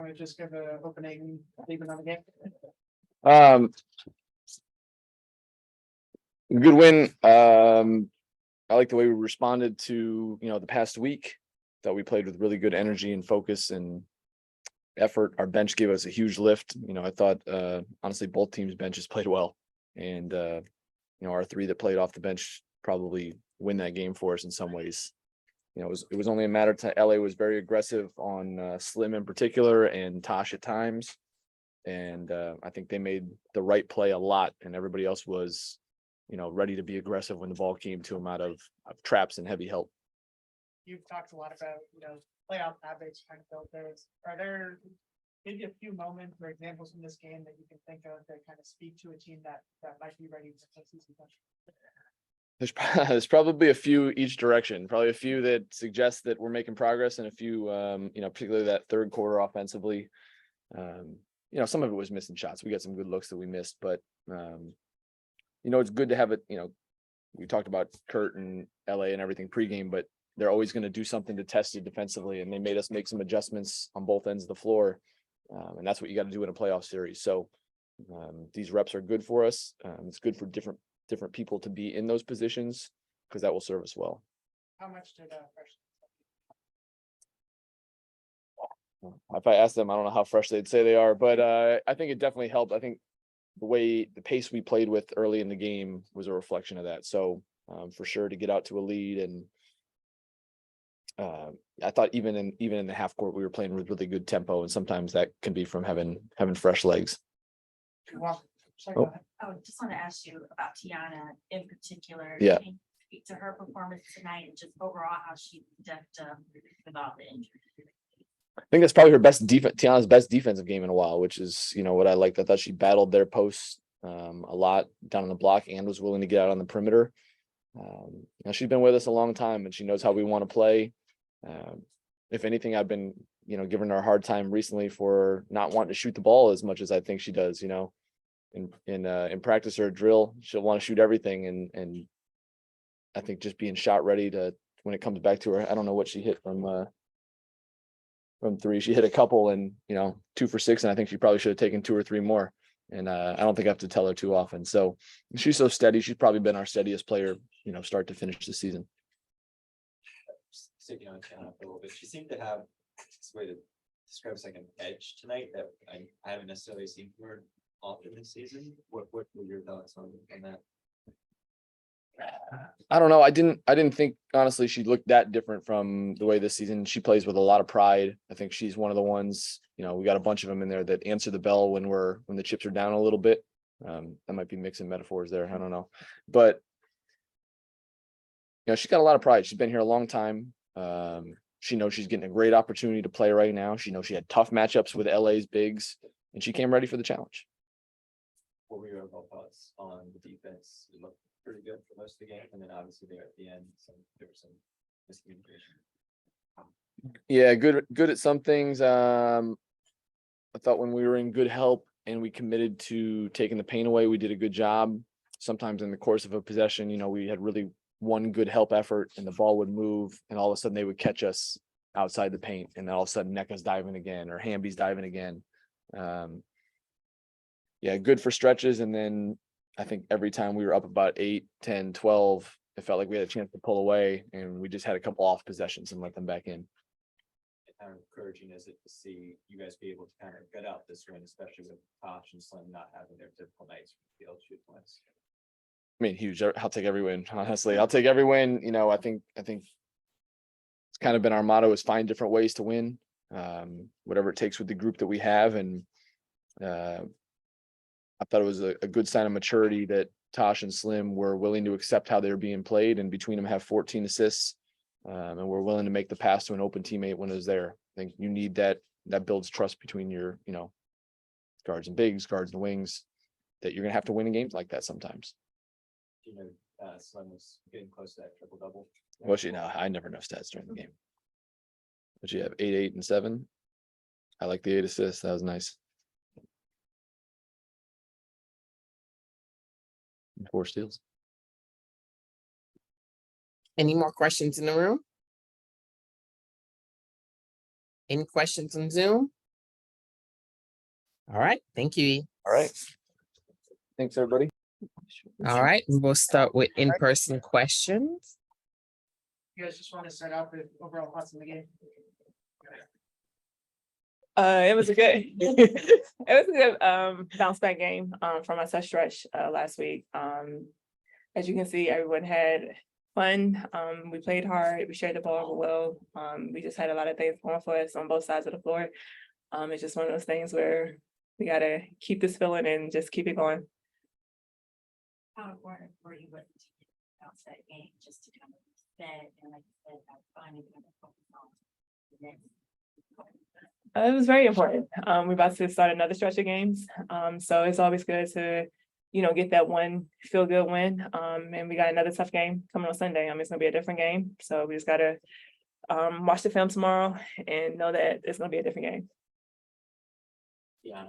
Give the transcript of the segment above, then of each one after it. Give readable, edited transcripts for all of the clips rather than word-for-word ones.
want to just give an opening statement on the game? Good win. I like the way we responded to, the past week. Thought we played with really good energy and focus and effort. Our bench gave us a huge lift. I thought, honestly, both teams' benches played well. And, our three that played off the bench probably win that game for us in some ways. It was only a matter of time. LA was very aggressive on Slim in particular and Tosh at times. And I think they made the right play a lot, and everybody else was, ready to be aggressive when the ball came to them out of traps and heavy help. You've talked a lot about, playoff habits kind of built those. Are there maybe a few moments or examples from this game that you can think of that kind of speak to a team that might be ready to take season push? There's probably a few each direction, probably a few that suggest that we're making progress, and a few, particularly that third quarter offensively. Some of it was missing shots. We got some good looks that we missed, but it's good to have it. We talked about Kurt and LA and everything pregame, but they're always going to do something to test you defensively, and they made us make some adjustments on both ends of the floor, and that's what you got to do in a playoff series. So these reps are good for us. It's good for different people to be in those positions because that will serve us well. How much did if I asked them, I don't know how fresh they'd say they are, but I think it definitely helped. I think the pace we played with early in the game was a reflection of that. So for sure to get out to a lead, and I thought even in the half court we were playing with really good tempo, and sometimes that can be from having fresh legs. Just want to ask you about Tianna in particular. Yeah. Can you speak to her performance tonight and just overall how she stepped up with all the injuries? I think that's probably her best Tianna's best defensive game in a while, which is, what I liked. I thought she battled their posts a lot down on the block and was willing to get out on the perimeter. She's been with us a long time, and she knows how we want to play. If anything, I've been, giving her a hard time recently for not wanting to shoot the ball as much as I think she does. In practice or a drill, she'll want to shoot everything, and I think just being shot ready to when it comes back to her. I don't know what she hit from three. She hit a couple and 2 for 6, and I think she probably should have taken 2 or 3 more. And I don't think I have to tell her too often. So she's so steady. She's probably been our steadiest player, start to finish the season. Sticking on Tianna for a little bit, she seemed to have this way to describe it's like an edge tonight that I haven't necessarily seen from her often this season. What were your thoughts on that? I don't know. I didn't think, honestly, she looked that different from the way this season. She plays with a lot of pride. I think she's one of the ones, we got a bunch of them in there that answer the bell when the chips are down a little bit. That might be mixing metaphors there. I don't know, but she's got a lot of pride. She's been here a long time. She knows she's getting a great opportunity to play right now. She knows she had tough matchups with LA's bigs, and she came ready for the challenge. What were your overall thoughts on the defense? It looked pretty good for most of the game, and then obviously there at the end, there was some miscommunication. Yeah, good at some things. I thought when we were in good help and we committed to taking the pain away, we did a good job. Sometimes in the course of a possession, we had really one good help effort and the ball would move, and all of a sudden they would catch us outside the paint, and then all of a sudden Neka's diving again or Hamby's diving again. Yeah, good for stretches. And then I think every time we were up about 8, 10, 12, it felt like we had a chance to pull away, and we just had a couple off possessions and let them back in. How encouraging is it to see you guys be able to kind of get out this win, especially with Tosh and Slim not having their typical nights from the field shoot points? I mean, huge. I'll take every win. Honestly, I'll take every win. I think it's kind of been our motto is find different ways to win, whatever it takes with the group that we have. And I thought it was a good sign of maturity that Tosh and Slim were willing to accept how they were being played, and between them have 14 assists, and we're willing to make the pass to an open teammate when it was there. I think you need that. That builds trust between your, guards and bigs, guards and wings, that you're going to have to win in games like that sometimes. Slim was getting close to that triple double. Well, I never know stats during the game. But you have 8, 8, and 7. I like the 8 assists. That was nice. 4 steals. Any more questions in the room? Any questions on Zoom? All right, thank you. E. All right. Thanks, everybody. All right, we will start with in-person questions. You guys just want to start out with overall thoughts on the game? It was a good, it was a good bounce back game from a tough stretch last week. As you can see, everyone had fun. We played hard. We shared the ball well. We just had a lot of things going for us on both sides of the floor. It's just one of those things where we gotta keep this feeling and just keep it going. How important for you was to get bounce that game just to kind of set and like you said, finally kind of focus on the next. It was very important. We're about to start another stretch of games. So it's always good to, get that one feel good win. And we got another tough game coming on Sunday. It's gonna be a different game. So we just gotta watch the film tomorrow and know that it's gonna be a different game. Yeah,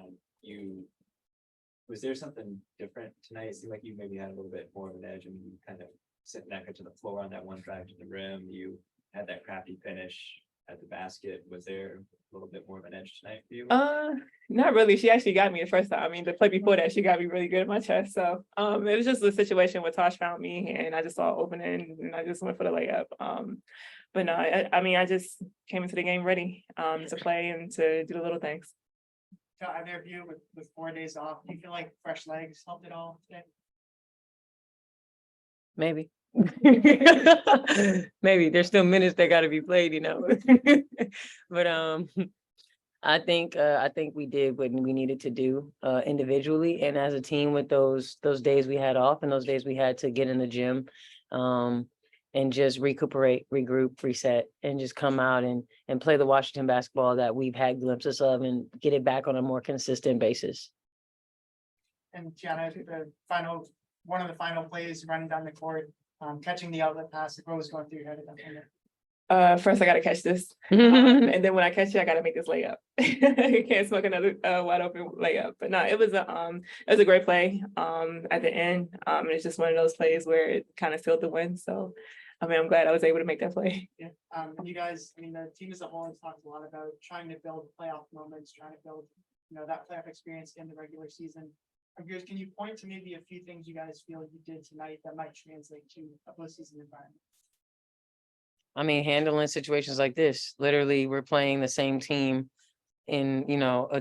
was there something different tonight? It seemed like you maybe had a little bit more of an edge and you kind of sitting back to the floor on that one drive to the rim. You had that crafty finish at the basket. Was there a little bit more of an edge tonight for you? Not really. She actually got me the first time. The play before that, she got me really good at my chest. So it was just a situation where Tosh found me and I just saw it opening and I just went for the layup. But no, I just came into the game ready to play and to do the little things. So either of you with 4 days off, do you feel like fresh legs helped it all today? Maybe. Maybe there's still minutes that got to be played, but I think we did what we needed to do individually and as a team with those days we had off and those days we had to get in the gym and just recuperate, regroup, reset, and just come out and play the Washington basketball that we've had glimpses of and get it back on a more consistent basis. And Tianna, one of the final plays running down the court, catching the outlet pass, what was going through your head at that moment? First I gotta catch this. And then when I catch it, I gotta make this layup. You can't smoke another wide open layup. But no, it was a great play at the end. And it's just one of those plays where it kind of sealed the win. So I'm glad I was able to make that play. Yeah. And you guys, the team as a whole has talked a lot about trying to build playoff moments, trying to build, that playoff experience in the regular season. I'm curious, can you point to maybe a few things you guys feel you did tonight that might translate to a postseason environment? Handling situations like this, literally we're playing the same team in,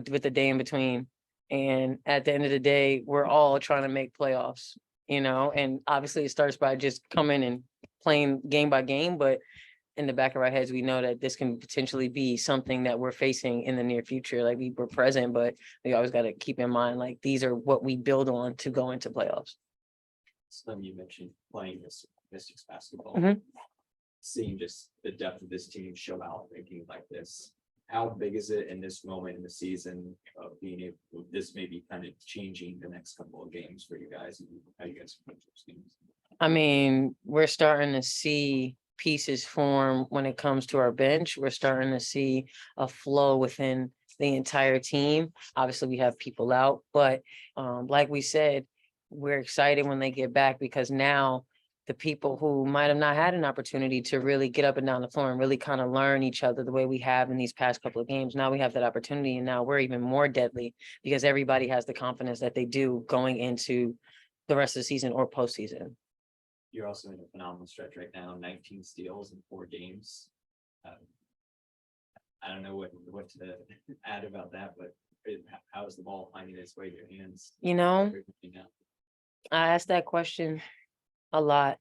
with the day in between. And at the end of the day, we're all trying to make playoffs, and obviously it starts by just coming and playing game by game. But in the back of our heads, we know that this can potentially be something that we're facing in the near future. Like we're present, but we always got to keep in mind, like these are what we build on to go into playoffs. Slim, you mentioned playing this Mystics basketball. Mhm. Seeing just the depth of this team show out in a game like this. How big is it in this moment in the season of being able, this may be kind of changing the next couple of games for you guys and how you guys approach those games? We're starting to see pieces form when it comes to our bench. We're starting to see a flow within the entire team. Obviously, we have people out, but like we said, we're excited when they get back because now the people who might have not had an opportunity to really get up and down the floor and really kind of learn each other the way we have in these past couple of games. Now we have that opportunity and now we're even more deadly because everybody has the confidence that they do going into the rest of the season or postseason. You're also in a phenomenal stretch right now, 19 steals in 4 games. I don't know what to add about that, but how is the ball finding its way to your hands? I asked that question a lot,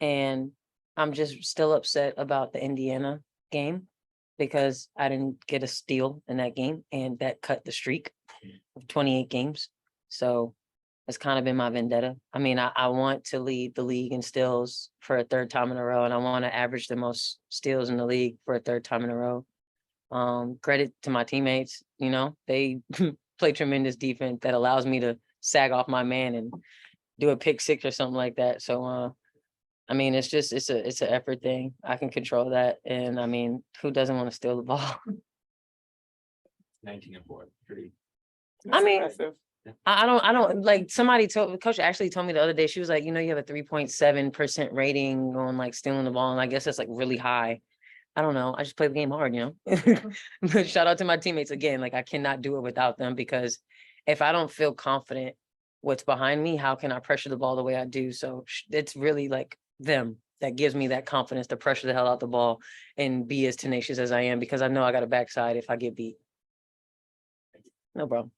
and I'm just still upset about the Indiana game because I didn't get a steal in that game, and that cut the streak of 28 games. So it's kind of been my vendetta. I want to lead the league in steals for a 3rd time in a row, and I want to average the most steals in the league for a 3rd time in a row. Credit to my teammates, they play tremendous defense that allows me to sag off my man and do a pick 6 or something like that. So, it's an effort thing. I can control that. And who doesn't want to steal the ball? 19 and 4, pretty. I don't like coach actually told me the other day, she was like, you have a 3.7% rating on like stealing the ball. And I guess that's like really high. I don't know. I just play the game hard, you know? But shout out to my teammates again. Like I cannot do it without them because if I don't feel confident what's behind me, how can I pressure the ball the way I do? So it's really like them that gives me that confidence to pressure the hell out the ball and be as tenacious as I am because I know I got a backside if I get beat. No problem.